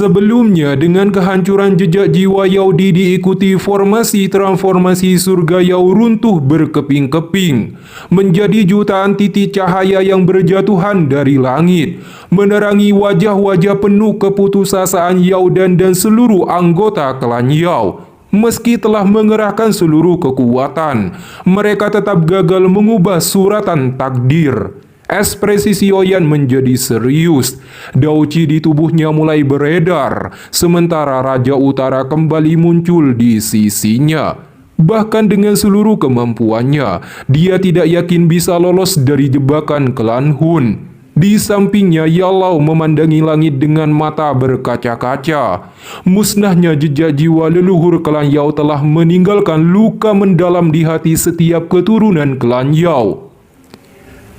Sebelumnya, dengan kehancuran jejak jiwa Yahudi diikuti formasi transformasi surga Yahudi runtuh berkeping-keping, menjadi jutaan titik cahaya yang berjatuhan dari langit, menerangi wajah-wajah penuh keputusasaan Yahudi dan seluruh anggota klan Yao. Meski telah mengerahkan seluruh kekuatan, mereka tetap gagal mengubah suratan takdir. Ekspresi Sioyan menjadi serius. Dauci di tubuhnya mulai beredar, sementara Raja Utara kembali muncul di sisinya. Bahkan dengan seluruh kemampuannya, dia tidak yakin bisa lolos dari jebakan klan Hun. Di sampingnya, Yalau memandangi langit dengan mata berkaca-kaca. Musnahnya jejak jiwa leluhur klan Yao telah meninggalkan luka mendalam di hati setiap keturunan klan Yao.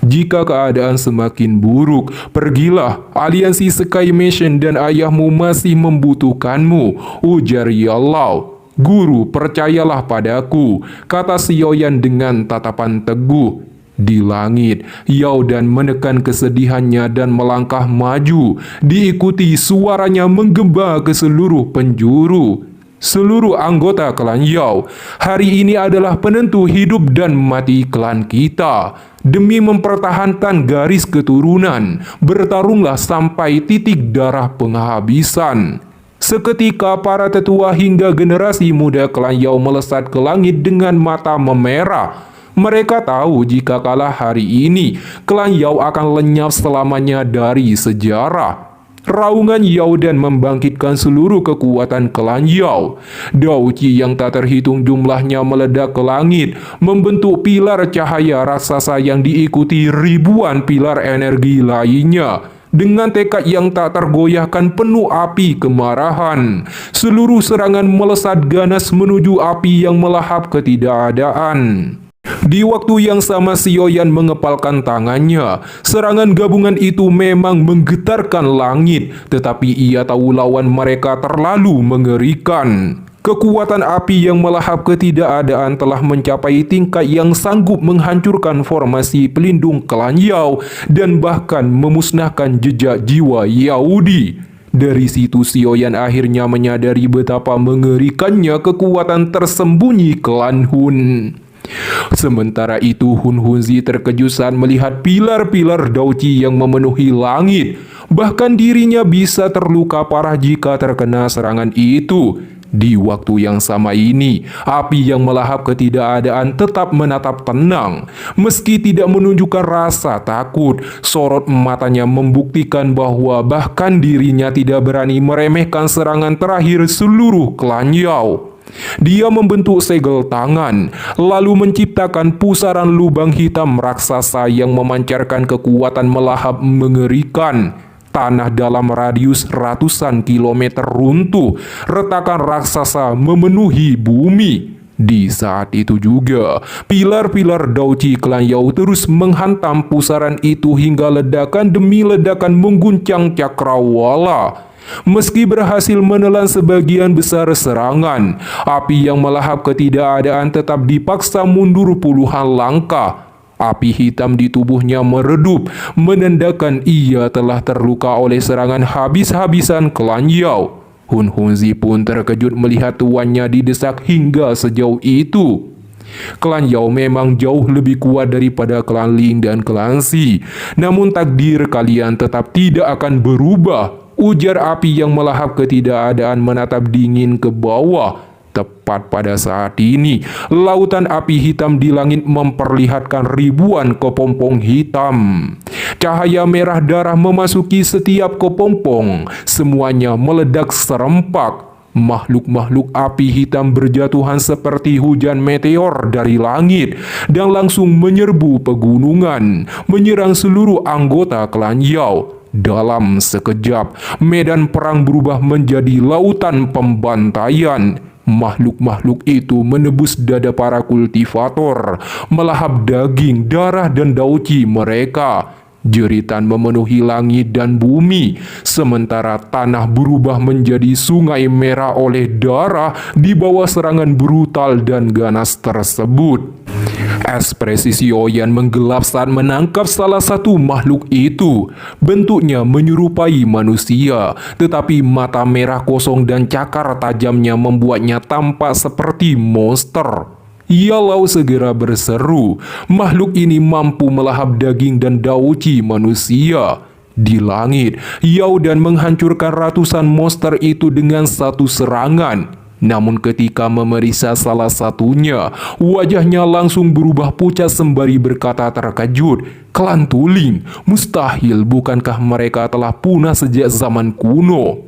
Jika keadaan semakin buruk, pergilah. Aliansi Sky Mission dan ayahmu masih membutuhkanmu, ujar Yalau. Guru, percayalah padaku, kata Sioyan dengan tatapan teguh. Di langit, Yao dan menekan kesedihannya dan melangkah maju. Diikuti suaranya menggema ke seluruh penjuru. Seluruh anggota klan Yao, hari ini adalah penentu hidup dan mati klan kita. Demi mempertahankan garis keturunan, bertarunglah sampai titik darah penghabisan. Seketika para tetua hingga generasi muda klan Yao melesat ke langit dengan mata memerah. Mereka tahu jika kalah hari ini, klan Yao akan lenyap selamanya dari sejarah. Raungan Yao dan membangkitkan seluruh kekuatan klan Yao. Dauci yang tak terhitung jumlahnya meledak ke langit, membentuk pilar cahaya raksasa yang diikuti ribuan pilar energi lainnya. Dengan tekad yang tak tergoyahkan penuh api kemarahan, seluruh serangan melesat ganas menuju api yang melahap ketidakadaan. Di waktu yang sama Sioyan mengepalkan tangannya. Serangan gabungan itu memang menggetarkan langit, tetapi ia tahu lawan mereka terlalu mengerikan. Kekuatan api yang melahap ketidakadaan telah mencapai tingkat yang sanggup menghancurkan formasi pelindung klan Yao dan bahkan memusnahkan jejak jiwa Yahudi. Dari situ Sioyan akhirnya menyadari betapa mengerikannya kekuatan tersembunyi klan Hun. Sementara itu Hun Hunzi terkejut saat melihat pilar-pilar Dauci yang memenuhi langit. Bahkan dirinya bisa terluka parah jika terkena serangan itu. Di waktu yang sama ini, api yang melahap ketidakadaan tetap menatap tenang. Meski tidak menunjukkan rasa takut, sorot matanya membuktikan bahwa bahkan dirinya tidak berani meremehkan serangan terakhir seluruh klan Yao. Dia membentuk segel tangan, lalu menciptakan pusaran lubang hitam raksasa yang memancarkan kekuatan melahap mengerikan. Tanah dalam radius ratusan kilometer runtuh, retakan raksasa memenuhi bumi. Di saat itu juga, pilar-pilar Dauci klan Yao terus menghantam pusaran itu hingga ledakan demi ledakan mengguncang cakrawala. Meski berhasil menelan sebagian besar serangan, api yang melahap ketidakadaan tetap dipaksa mundur puluhan langkah. Api hitam di tubuhnya meredup, menandakan ia telah terluka oleh serangan habis-habisan klan Yao. Hun Hunzi pun terkejut melihat tuannya didesak hingga sejauh itu. Klan Yao memang jauh lebih kuat daripada klan Ling dan klan Si. Namun takdir kalian tetap tidak akan berubah, ujar api yang melahap ketidakadaan menatap dingin ke bawah. Tepat pada saat ini, lautan api hitam di langit memperlihatkan ribuan kepompong hitam. Cahaya merah darah memasuki setiap kepompong. Semuanya meledak serempak. Makhluk-makhluk api hitam berjatuhan seperti hujan meteor dari langit dan langsung menyerbu pegunungan, menyerang seluruh anggota klan Yao. Dalam sekejap, medan perang berubah menjadi lautan pembantaian. Makhluk-makhluk itu menebus dada para kultivator, melahap daging, darah dan dauci mereka. Jeritan memenuhi langit dan bumi, sementara tanah berubah menjadi sungai merah oleh darah di bawah serangan brutal dan ganas tersebut. Ekspresi Sioyan menggelap saat menangkap salah satu makhluk itu. Bentuknya menyerupai manusia, tetapi mata merah kosong dan cakar tajamnya membuatnya tampak seperti monster. Yalau segera berseru, makhluk ini mampu melahap daging dan dauci manusia. Di langit, Yao dan menghancurkan ratusan monster itu dengan satu serangan. Namun ketika memeriksa salah satunya, wajahnya langsung berubah pucat sembari berkata terkejut, "Klan Tuling, mustahil, bukankah mereka telah punah sejak zaman kuno?"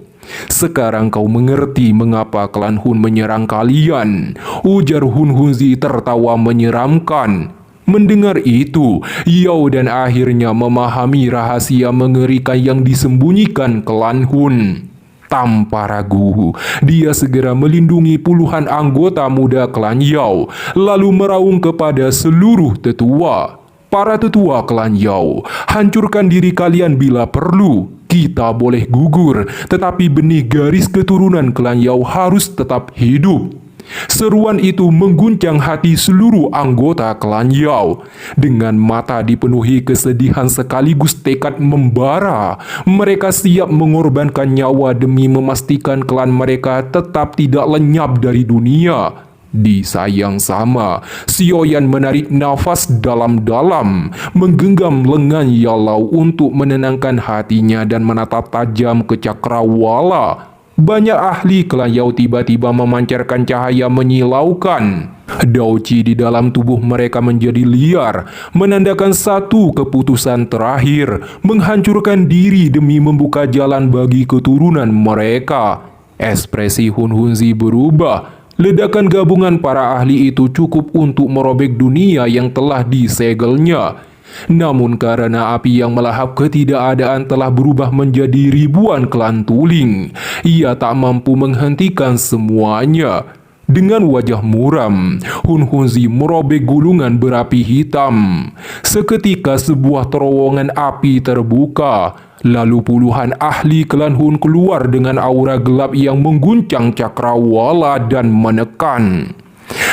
"Sekarang kau mengerti mengapa klan Hun menyerang kalian," ujar Hun Hunzi tertawa menyeramkan. Mendengar itu, Yao dan akhirnya memahami rahasia mengerikan yang disembunyikan klan Hun. Tanpa ragu, dia segera melindungi puluhan anggota muda klan Yao, lalu meraung kepada seluruh tetua. "Para tetua klan Yao, hancurkan diri kalian bila perlu. Kita boleh gugur, tetapi benih garis keturunan klan Yao harus tetap hidup." Seruan itu mengguncang hati seluruh anggota klan Yao. Dengan mata dipenuhi kesedihan sekaligus tekad membara, mereka siap mengorbankan nyawa demi memastikan klan mereka tetap tidak lenyap dari dunia. Di saat yang sama, Sioyan menarik nafas dalam-dalam, menggenggam lengan Yalau untuk menenangkan hatinya dan menatap tajam ke cakrawala. Banyak ahli klan Yao tiba-tiba memancarkan cahaya menyilaukan. Dauci di dalam tubuh mereka menjadi liar, menandakan satu keputusan terakhir, menghancurkan diri demi membuka jalan bagi keturunan mereka. Ekspresi Hun Hunzi berubah. Ledakan gabungan para ahli itu cukup untuk merobek dunia yang telah disegelnya. Namun karena api yang melahap ketidakadaan telah berubah menjadi ribuan klan Tuling, ia tak mampu menghentikan semuanya. Dengan wajah muram, Hun Hunzi merobek gulungan berapi hitam. Seketika sebuah terowongan api terbuka, lalu puluhan ahli klan Hun keluar dengan aura gelap yang mengguncang cakrawala dan menekan.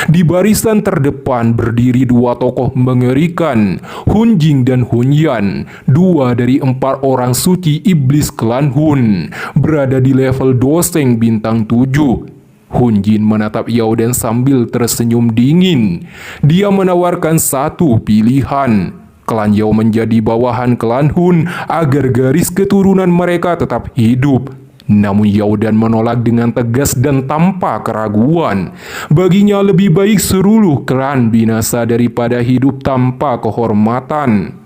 Di barisan terdepan berdiri dua tokoh mengerikan, Hun Jing dan Hun Yan, dua dari 4 orang suci iblis klan Hun, berada di level doseng bintang 7. Hun Jin menatap Yao dan sambil tersenyum dingin. Dia menawarkan satu pilihan. Klan Yao menjadi bawahan klan Hun agar garis keturunan mereka tetap hidup. Namun Yao dan menolak dengan tegas dan tanpa keraguan. Baginya lebih baik seluruh klan binasa daripada hidup tanpa kehormatan.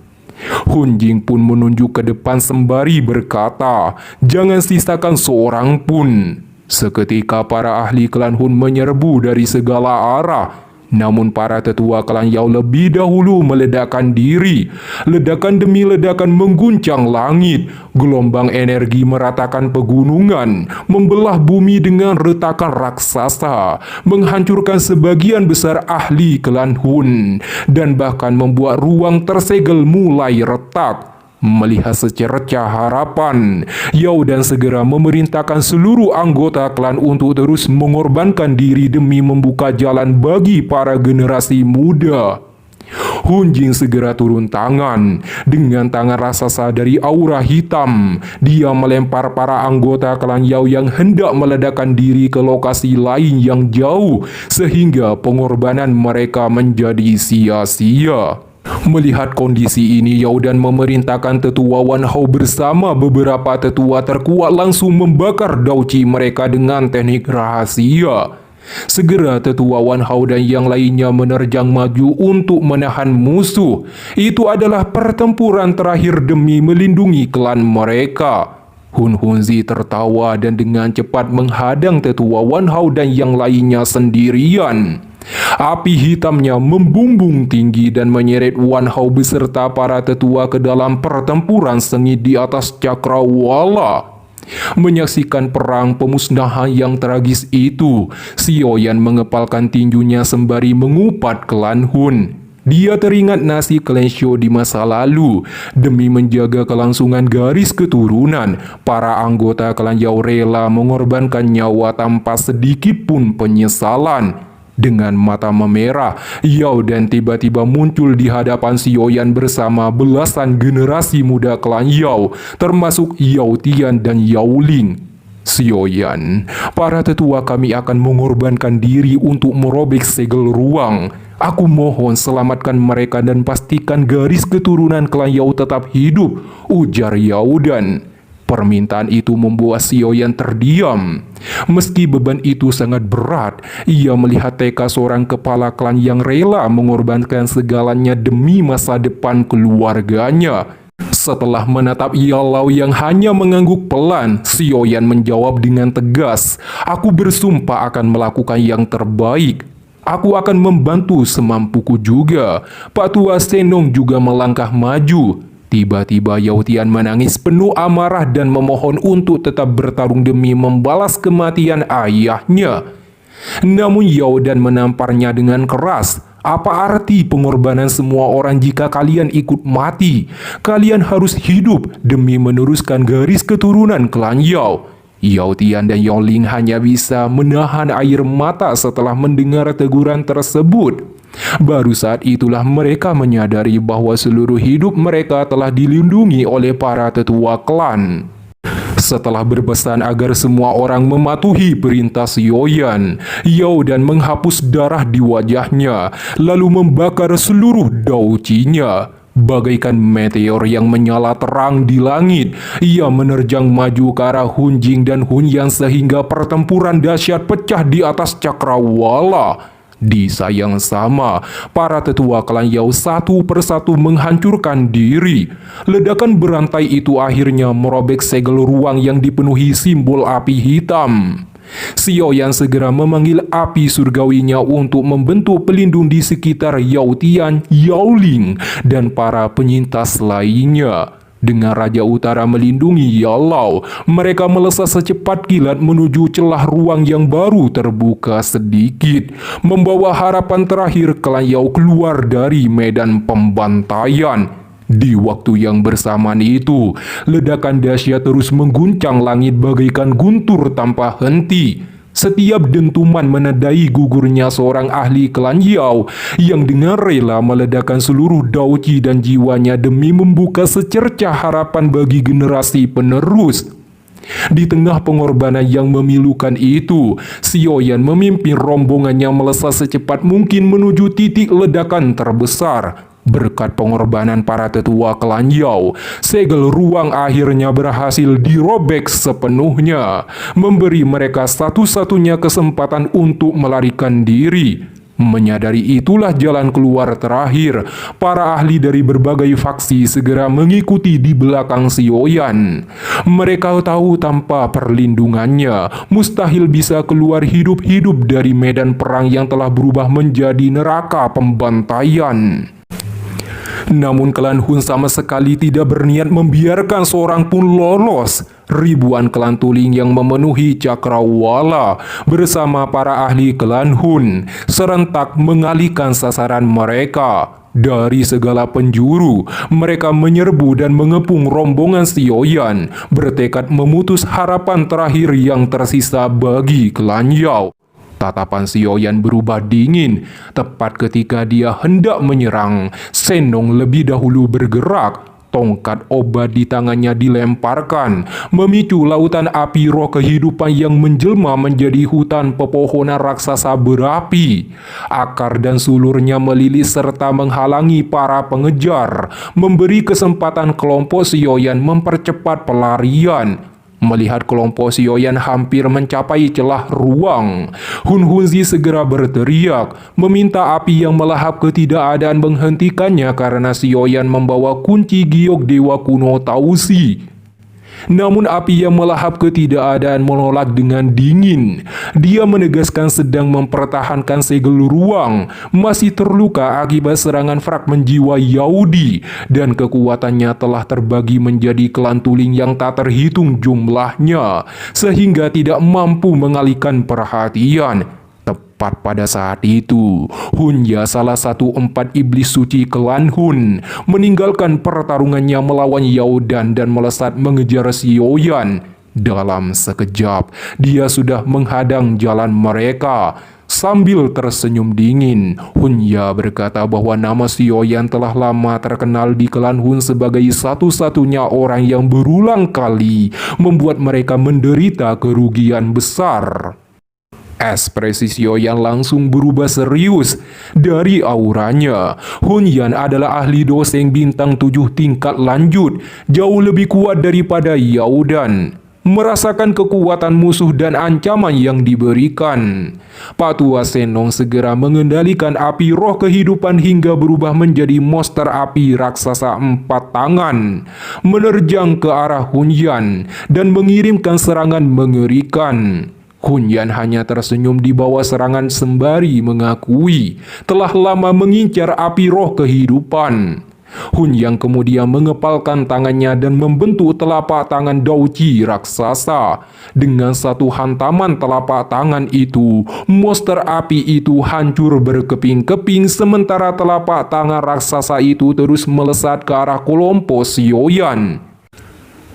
Hun Jing pun menunjuk ke depan sembari berkata, "Jangan sisakan seorang pun." Seketika para ahli klan Hun menyerbu dari segala arah. Namun para tetua klan Yao lebih dahulu meledakkan diri. Ledakan demi ledakan mengguncang langit. Gelombang energi meratakan pegunungan, membelah bumi dengan retakan raksasa, menghancurkan sebagian besar ahli klan Hun, dan bahkan membuat ruang tersegel mulai retak. Melihat secercah harapan, Yao dan segera memerintahkan seluruh anggota klan untuk terus mengorbankan diri demi membuka jalan bagi para generasi muda. Hun Jing segera turun tangan. Dengan tangan raksasa dari aura hitam, dia melempar para anggota klan Yao yang hendak meledakkan diri ke lokasi lain yang jauh, sehingga pengorbanan mereka menjadi sia-sia. Melihat kondisi ini, Yao dan memerintahkan tetua Wan Hao bersama beberapa tetua terkuat langsung membakar dauci mereka dengan teknik rahasia. Segera tetua Wan Hao dan yang lainnya menerjang maju untuk menahan musuh. Itu adalah pertempuran terakhir demi melindungi klan mereka. Hun Hunzi tertawa dan dengan cepat menghadang tetua Wan Hao dan yang lainnya sendirian. Api hitamnya membumbung tinggi dan menyeret Wan Hao beserta para tetua ke dalam pertempuran sengit di atas cakrawala. Menyaksikan perang pemusnahan yang tragis itu, Sioyan mengepalkan tinjunya sembari mengupat klan Hun. Dia teringat nasib klan Shou di masa lalu. Demi menjaga kelangsungan garis keturunan, para anggota klan Yao rela mengorbankan nyawa tanpa sedikit pun penyesalan. Dengan mata memerah, Yao Dan tiba-tiba muncul di hadapan Xiaoyan bersama belasan generasi muda klan Yao, termasuk Yao Tian dan Yao Ling. Xiaoyan, para tetua kami akan mengorbankan diri untuk merobek segel ruang. Aku mohon selamatkan mereka dan pastikan garis keturunan klan Yao tetap hidup, ujar Yao Dan. Permintaan itu membuat Xiaoyan terdiam. Meski beban itu sangat berat, ia melihat tekad seorang kepala klan yang rela mengorbankan segalanya demi masa depan keluarganya. Setelah menatap Yao yang hanya mengangguk pelan, Xiaoyan menjawab dengan tegas, "Aku bersumpah akan melakukan yang terbaik. Aku akan membantu semampuku juga." Pak Tua Senong juga melangkah maju. Tiba-tiba Yao Tian menangis penuh amarah dan memohon untuk tetap bertarung demi membalas kematian ayahnya. Namun Yao Dan menamparnya dengan keras. "Apa arti pengorbanan semua orang jika kalian ikut mati? Kalian harus hidup demi meneruskan garis keturunan klan Yao." Yao Tian dan Yao Ling hanya bisa menahan air mata setelah mendengar teguran tersebut. Baru saat itulah mereka menyadari bahwa seluruh hidup mereka telah dilindungi oleh para tetua klan. Setelah berpesan agar semua orang mematuhi perintah Xiaoyan, Yao Dan menghapus darah di wajahnya, lalu membakar seluruh daucinya. Bagaikan meteor yang menyala terang di langit, ia menerjang maju ke arah Hun Jing dan Hun Yan sehingga pertempuran dahsyat pecah di atas cakrawala. Di saat yang sama, para tetua klan Yao satu persatu menghancurkan diri. Ledakan berantai itu akhirnya merobek segel ruang yang dipenuhi simbol api hitam. Xiaoyan segera memanggil api surgawinya untuk membentuk pelindung di sekitar Yao Tian, Yao Ling, dan para penyintas lainnya. Dengan Raja Utara melindungi Yao, mereka melesat secepat kilat menuju celah ruang yang baru terbuka sedikit, membawa harapan terakhir klan Yao keluar dari medan pembantaian. Di waktu yang bersamaan itu, ledakan dahsyat terus mengguncang langit bagaikan guntur tanpa henti. Setiap dentuman menandai gugurnya seorang ahli klan Yao yang dengan rela meledakkan seluruh dauci dan jiwanya demi membuka secercah harapan bagi generasi penerus. Di tengah pengorbanan yang memilukan itu, Xiaoyan memimpin rombongannya melesat secepat mungkin menuju titik ledakan terbesar. Berkat pengorbanan para tetua klan Yao, segel ruang akhirnya berhasil dirobek sepenuhnya, memberi mereka satu-satunya kesempatan untuk melarikan diri. Menyadari itulah jalan keluar terakhir, para ahli dari berbagai faksi segera mengikuti di belakang Xiaoyan. Mereka tahu tanpa perlindungannya, mustahil bisa keluar hidup-hidup dari medan perang yang telah berubah menjadi neraka pembantaian. Namun klan Hun sama sekali tidak berniat membiarkan seorang pun lolos. Ribuan klan tuling yang memenuhi cakrawala bersama para ahli klan Hun serentak mengalihkan sasaran mereka. Dari segala penjuru, mereka menyerbu dan mengepung rombongan Xiaoyan, bertekad memutus harapan terakhir yang tersisa bagi klan Yao. Tatapan Xiaoyan berubah dingin. Tepat ketika dia hendak menyerang, Senong lebih dahulu bergerak. Tongkat obat di tangannya dilemparkan, memicu lautan api roh kehidupan yang menjelma menjadi hutan pepohonan raksasa berapi. Akar dan sulurnya melilit serta menghalangi para pengejar, memberi kesempatan kelompok Xiaoyan mempercepat pelarian. Melihat kelompok Xiaoyan hampir mencapai celah ruang, Hun Hunzi segera berteriak, meminta api yang melahap ketidakadaan menghentikannya karena Xiaoyan membawa kunci giok dewa kuno Tausi. Namun api yang melahap ketidakadaan menolak dengan dingin. Dia menegaskan sedang mempertahankan segel ruang, masih terluka akibat serangan fragmen jiwa Yaudi, dan kekuatannya telah terbagi menjadi klan tuling yang tak terhitung jumlahnya, sehingga tidak mampu mengalihkan perhatian. Tepat pada saat itu, Hunya, salah satu 4 iblis suci klan Hun, meninggalkan pertarungannya melawan Yao Dan melesat mengejar Xiaoyan. Dalam sekejap, dia sudah menghadang jalan mereka. Sambil tersenyum dingin, Hunya berkata bahwa nama Sioyan telah lama terkenal di klan Hun sebagai satu-satunya orang yang berulang kali membuat mereka menderita kerugian besar. Ekspresi Sioyan langsung berubah serius. Dari auranya, Hunyan adalah ahli doseng bintang 7 tingkat lanjut, jauh lebih kuat daripada Yaudan. Merasakan kekuatan musuh dan ancaman yang diberikan, Pak Tua Senong segera mengendalikan api roh kehidupan hingga berubah menjadi monster api raksasa 4 tangan, menerjang ke arah Hunyan dan mengirimkan serangan mengerikan. Hunyan hanya tersenyum di bawah serangan sembari mengakui telah lama mengincar api roh kehidupan. Hunyan kemudian mengepalkan tangannya dan membentuk telapak tangan Dauci raksasa. Dengan satu hantaman telapak tangan itu, monster api itu hancur berkeping-keping sementara telapak tangan raksasa itu terus melesat ke arah kelompok Sioyan.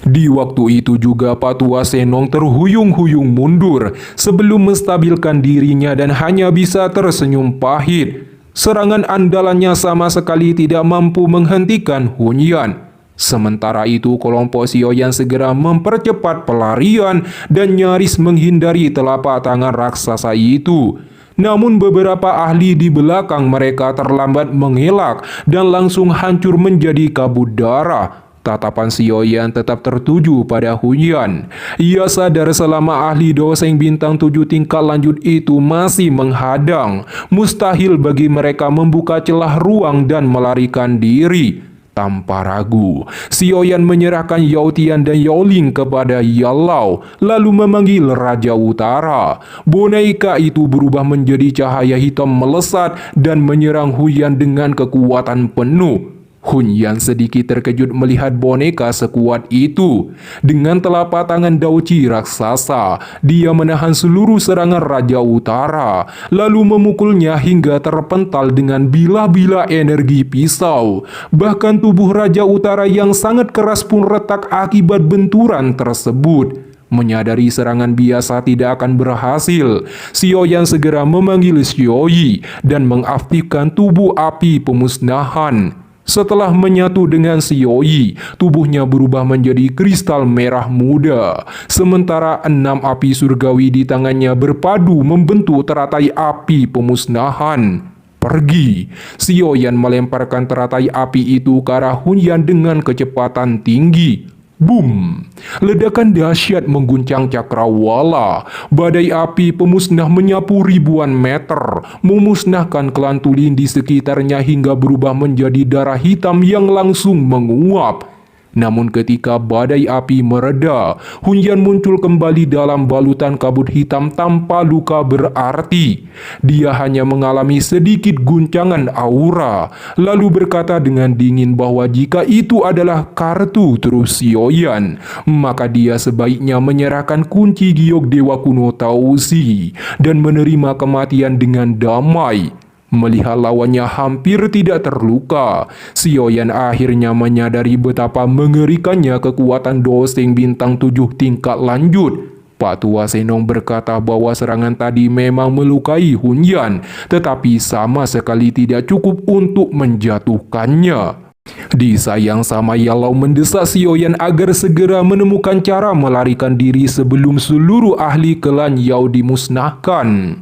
Di waktu itu juga Pak Tua Senong terhuyung-huyung mundur sebelum menstabilkan dirinya dan hanya bisa tersenyum pahit. Serangan andalannya sama sekali tidak mampu menghentikan Hunyan. Sementara itu kelompok Sioyan segera mempercepat pelarian dan nyaris menghindari telapak tangan raksasa itu. Namun beberapa ahli di belakang mereka terlambat mengelak dan langsung hancur menjadi kabut darah. Tatapan Sioyan tetap tertuju pada Hunyan. Ia sadar selama ahli doseng bintang 7 tingkat lanjut itu masih menghadang, mustahil bagi mereka membuka celah ruang dan melarikan diri. Tanpa ragu, Sioyan menyerahkan Yaotian dan Yaoling kepada Yalau, lalu memanggil Raja Utara. Boneka itu berubah menjadi cahaya hitam melesat dan menyerang Hunyan dengan kekuatan penuh. Hunyan sedikit terkejut melihat boneka sekuat itu. Dengan telapak tangan Dauci raksasa, dia menahan seluruh serangan Raja Utara, lalu memukulnya hingga terpental dengan bilah-bilah energi pisau. Bahkan tubuh Raja Utara yang sangat keras pun retak akibat benturan tersebut. Menyadari serangan biasa tidak akan berhasil, Sioyan segera memanggil Xioi dan mengaktifkan tubuh api pemusnahan. Setelah menyatu dengan Xioi, tubuhnya berubah menjadi kristal merah muda. Sementara 6 api surgawi di tangannya berpadu membentuk teratai api pemusnahan. Pergi, Sioyan melemparkan teratai api itu ke arah Hunyan dengan kecepatan tinggi. Boom! Ledakan dahsyat mengguncang cakrawala. Badai api pemusnah menyapu ribuan meter, memusnahkan klan Tulin di sekitarnya hingga berubah menjadi darah hitam yang langsung menguap. Namun ketika badai api mereda, Hunyan muncul kembali dalam balutan kabut hitam tanpa luka berarti. Dia hanya mengalami sedikit guncangan aura, lalu berkata dengan dingin bahwa jika itu adalah kartu terus Sioyan, maka dia sebaiknya menyerahkan kunci giok Dewa Kuno Tausi dan menerima kematian dengan damai. Melihat lawannya hampir tidak terluka, Sioyan akhirnya menyadari betapa mengerikannya kekuatan doseng bintang 7 tingkat lanjut. Pak Tua Senong berkata bahwa serangan tadi memang melukai Hunyan, tetapi sama sekali tidak cukup untuk menjatuhkannya. Disayang sama Yalau mendesak Sioyan agar segera menemukan cara melarikan diri sebelum seluruh ahli klan Yao dimusnahkan.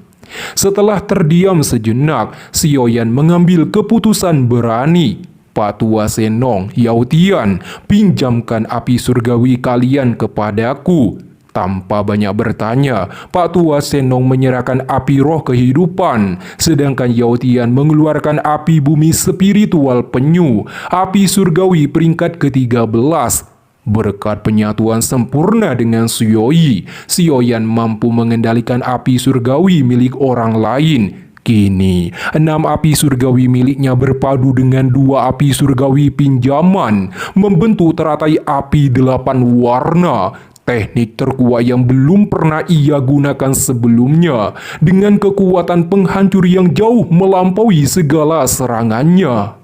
Setelah terdiam sejenak, Sioyan mengambil keputusan berani. Pak Tua Senong, Yaotian, pinjamkan api surgawi kalian kepadaku. Tanpa banyak bertanya, Pak Tua Senong menyerahkan api roh kehidupan, sedangkan Yaotian mengeluarkan api bumi spiritual penyu, api surgawi peringkat ke-13. Berkat penyatuan sempurna dengan Xioi, Sioyan mampu mengendalikan api surgawi milik orang lain. Kini, 6 api surgawi miliknya berpadu dengan 2 api surgawi pinjaman, membentuk teratai api 8 warna. Teknik terkuat yang belum pernah ia gunakan sebelumnya, dengan kekuatan penghancur yang jauh melampaui segala serangannya.